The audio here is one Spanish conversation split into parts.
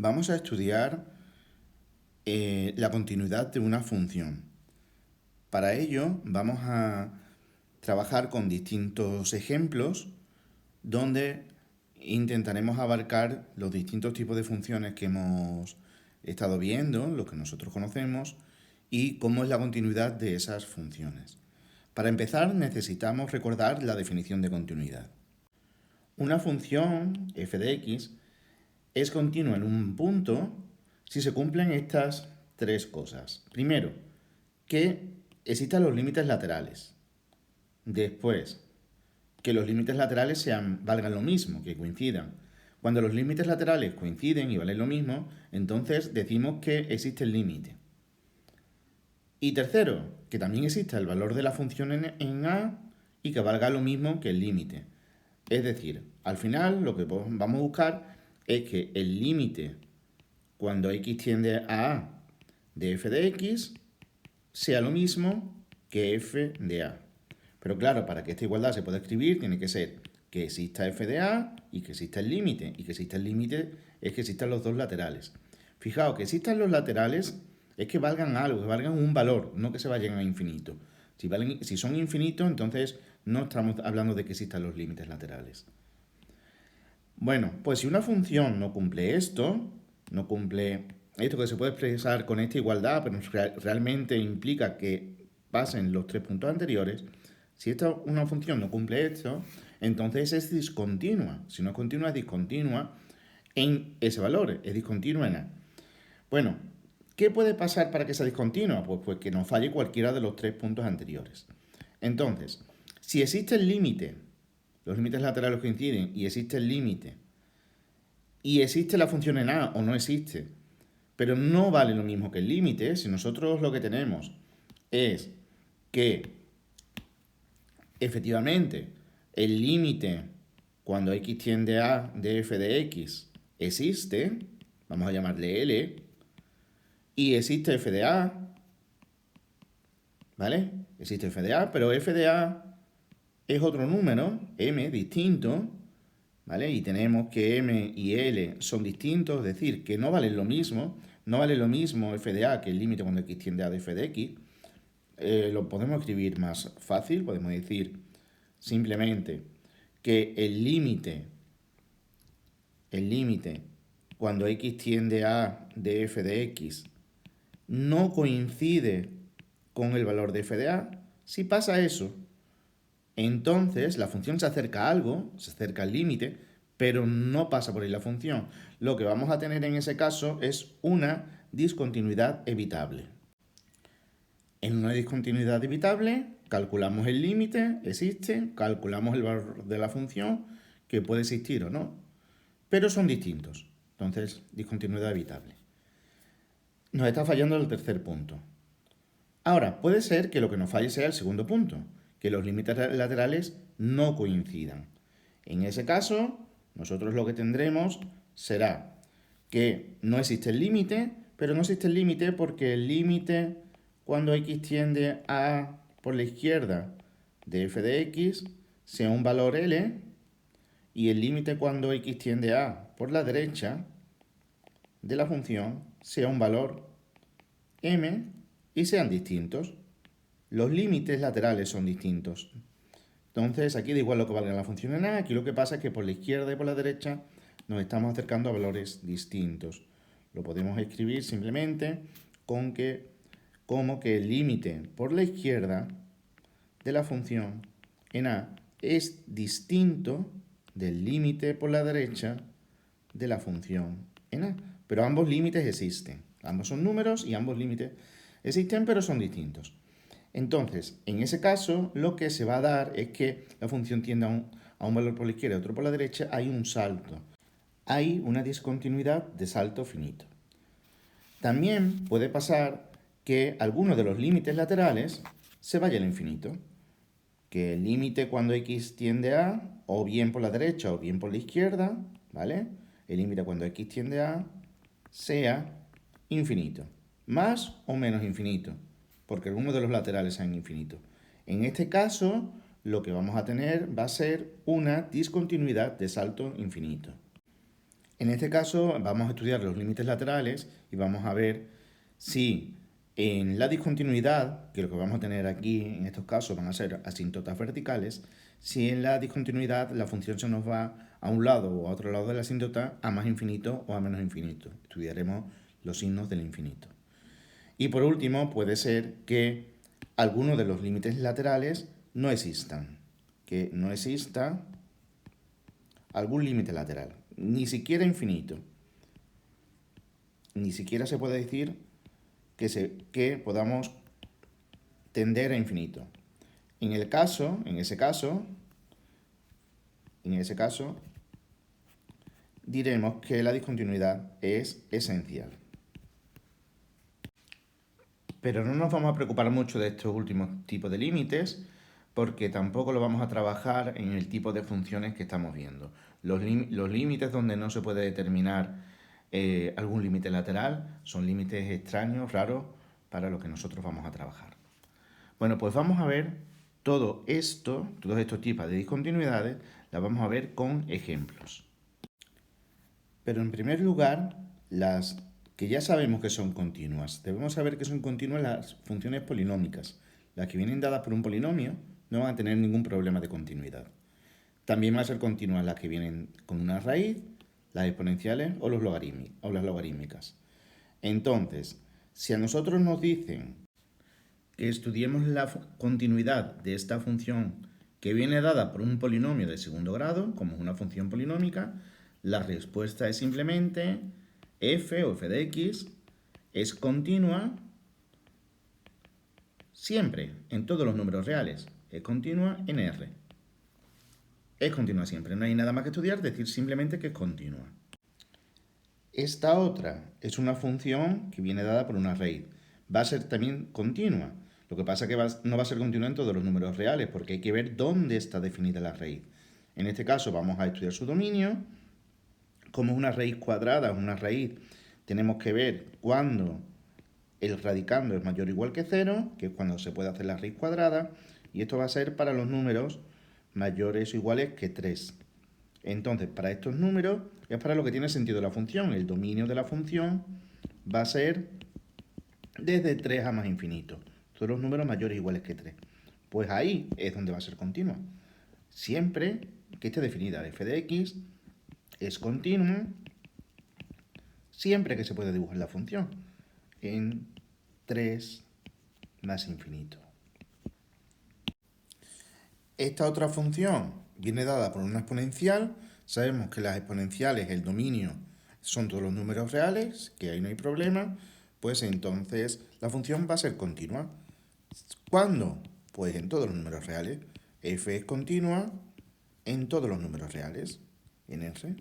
vamos a estudiar la continuidad de una función. Para ello vamos a trabajar con distintos ejemplos donde intentaremos abarcar los distintos tipos de funciones que hemos estado viendo, lo que nosotros conocemos, y cómo es la continuidad de esas funciones. Para empezar, necesitamos recordar la definición de continuidad. Una función f de x es continua en un punto si se cumplen estas tres cosas. Primero, que existan los límites laterales. Después, que los límites laterales valgan lo mismo, que coincidan. Cuando los límites laterales coinciden y valen lo mismo, entonces decimos que existe el límite. Y tercero, que también exista el valor de la función en A y que valga lo mismo que el límite. Es decir, al final lo que vamos a buscar es que el límite cuando x tiende a de f de x sea lo mismo que f de a. Pero claro, para que esta igualdad se pueda escribir, tiene que ser que exista f de a y que exista el límite. Y que exista el límite es que existan los dos laterales. Fijaos, que existan los laterales es que valgan algo, que valgan un valor, no que se vayan a infinito. Si son infinitos, entonces no estamos hablando de que existan los límites laterales. Bueno, pues si una función no cumple esto que se puede expresar con esta igualdad, pero realmente implica que pasen los tres puntos anteriores, si una función no cumple esto, entonces es discontinua. Si no es continua, es discontinua en ese valor, es discontinua en A. Bueno, ¿qué puede pasar para que sea discontinua? Pues que no falle cualquiera de los tres puntos anteriores. Entonces, si existe el límite, los límites laterales coinciden y existe el límite, y existe la función en A o no existe, pero no vale lo mismo que el límite, si nosotros lo que tenemos es que efectivamente el límite cuando x tiende a de f de x existe, vamos a llamarle L, y existe f de a, ¿vale? Existe f de a, pero f de a es otro número, m, distinto, ¿vale? Y tenemos que m y l son distintos, es decir, que no valen lo mismo. No vale lo mismo f de a que el límite cuando x tiende a de f de x. Lo podemos escribir más fácil, podemos decir simplemente que el límite cuando x tiende a de f de x no coincide con el valor de f de a. Si pasa eso, entonces la función se acerca a algo, se acerca al límite, pero no pasa por ahí la función. Lo que vamos a tener en ese caso es una discontinuidad evitable. En una discontinuidad evitable, calculamos el límite, existe, calculamos el valor de la función, que puede existir o no, pero son distintos. Entonces, discontinuidad evitable. Nos está fallando el tercer punto. Ahora, puede ser que lo que nos falle sea el segundo punto, que los límites laterales no coincidan. En ese caso, nosotros lo que tendremos será que no existe el límite, pero no existe el límite porque el límite cuando x tiende a por la izquierda de f de x sea un valor L y el límite cuando x tiende a por la derecha de la función sea un valor m y sean distintos. Los límites laterales son distintos. Entonces aquí da igual lo que valga la función en A, aquí lo que pasa es que por la izquierda y por la derecha nos estamos acercando a valores distintos. Lo podemos escribir simplemente como que el límite por la izquierda de la función en A es distinto del límite por la derecha de la función en A. Pero ambos límites existen. Ambos son números y ambos límites existen, pero son distintos. Entonces, en ese caso, lo que se va a dar es que la función tiende a un valor por la izquierda y otro por la derecha, hay un salto. Hay una discontinuidad de salto finito. También puede pasar que alguno de los límites laterales se vaya al infinito. Que el límite cuando x tiende a, o bien por la derecha o bien por la izquierda, ¿vale? El límite cuando x tiende a sea infinito. Más o menos infinito, porque alguno de los laterales sea infinito. En este caso, lo que vamos a tener va a ser una discontinuidad de salto infinito. En este caso vamos a estudiar los límites laterales y vamos a ver si en la discontinuidad, que lo que vamos a tener aquí en estos casos van a ser asíntotas verticales, si en la discontinuidad la función se nos va a un lado o a otro lado de la asíntota a más infinito o a menos infinito. Estudiaremos los signos del infinito. Y por último, puede ser que alguno de los límites laterales no existan, que no exista algún límite lateral, ni siquiera infinito. Ni siquiera se puede decir que podamos tender a infinito. En ese caso, diremos que la discontinuidad es esencial. Pero no nos vamos a preocupar mucho de estos últimos tipos de límites, porque tampoco lo vamos a trabajar en el tipo de funciones que estamos viendo. Los límites donde no se puede determinar algún límite lateral son límites extraños, raros, para los que nosotros vamos a trabajar. Bueno, pues vamos a ver todos estos tipos de discontinuidades, las vamos a ver con ejemplos. Pero en primer lugar, las que ya sabemos que son continuas. Debemos saber que son continuas las funciones polinómicas. Las que vienen dadas por un polinomio no van a tener ningún problema de continuidad. También van a ser continuas las que vienen con una raíz, las exponenciales o las logarítmicas. Entonces, si a nosotros nos dicen que estudiemos la continuidad de esta función que viene dada por un polinomio de segundo grado, como es una función polinómica, la respuesta es simplemente f o f de x es continua siempre, en todos los números reales. Es continua en R. Es continua siempre. No hay nada más que estudiar, decir simplemente que es continua. Esta otra es una función que viene dada por una raíz. Va a ser también continua. Lo que pasa es que no va a ser continua en todos los números reales, porque hay que ver dónde está definida la raíz. En este caso vamos a estudiar su dominio. Como es una raíz cuadrada, una raíz, tenemos que ver cuándo el radicando es mayor o igual que 0, que es cuando se puede hacer la raíz cuadrada, y esto va a ser para los números mayores o iguales que 3. Entonces, para estos números es para lo que tiene sentido la función. El dominio de la función va a ser desde 3 a más infinito. Todos los números mayores o iguales que 3. Pues ahí es donde va a ser continua. Siempre que esté definida f de x es continua, siempre que se puede dibujar la función en 3 más infinito. Esta otra función viene dada por una exponencial. Sabemos que las exponenciales, el dominio, son todos los números reales, que ahí no hay problema. Pues entonces la función va a ser continua. ¿Cuándo? Pues en todos los números reales. F es continua en todos los números reales, en R.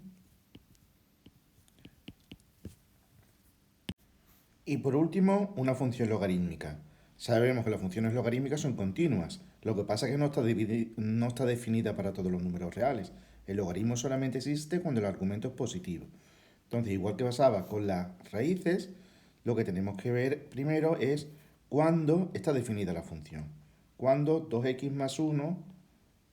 Y por último, una función logarítmica. Sabemos que las funciones logarítmicas son continuas. Lo que pasa es que no está definida para todos los números reales. El logaritmo solamente existe cuando el argumento es positivo. Entonces, igual que pasaba con las raíces, lo que tenemos que ver primero es cuándo está definida la función. Cuando 2x más 1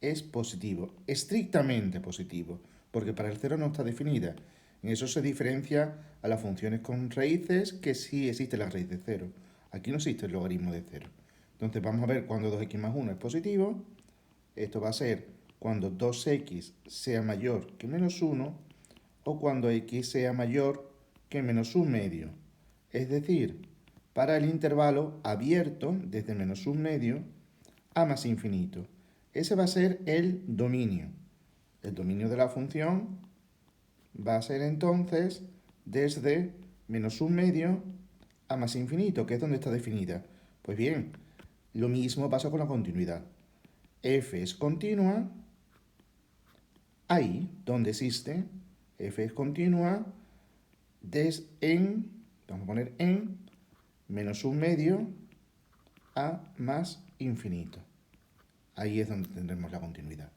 es positivo, estrictamente positivo, porque para el 0 no está definida. En eso se diferencia a las funciones con raíces, que sí existe la raíz de 0. Aquí no existe el logaritmo de 0. Entonces vamos a ver cuando 2x más 1 es positivo. Esto va a ser cuando 2x sea mayor que menos 1 o cuando x sea mayor que menos 1 medio. Es decir, para el intervalo abierto desde menos 1 medio a más infinito. Ese va a ser el dominio. El dominio de la función va a ser entonces desde menos 1 medio a más infinito, que es donde está definida. Pues bien, lo mismo pasa con la continuidad. F es continua ahí donde existe. F es continua vamos a poner en menos 1 medio a más infinito. Ahí es donde tendremos la continuidad.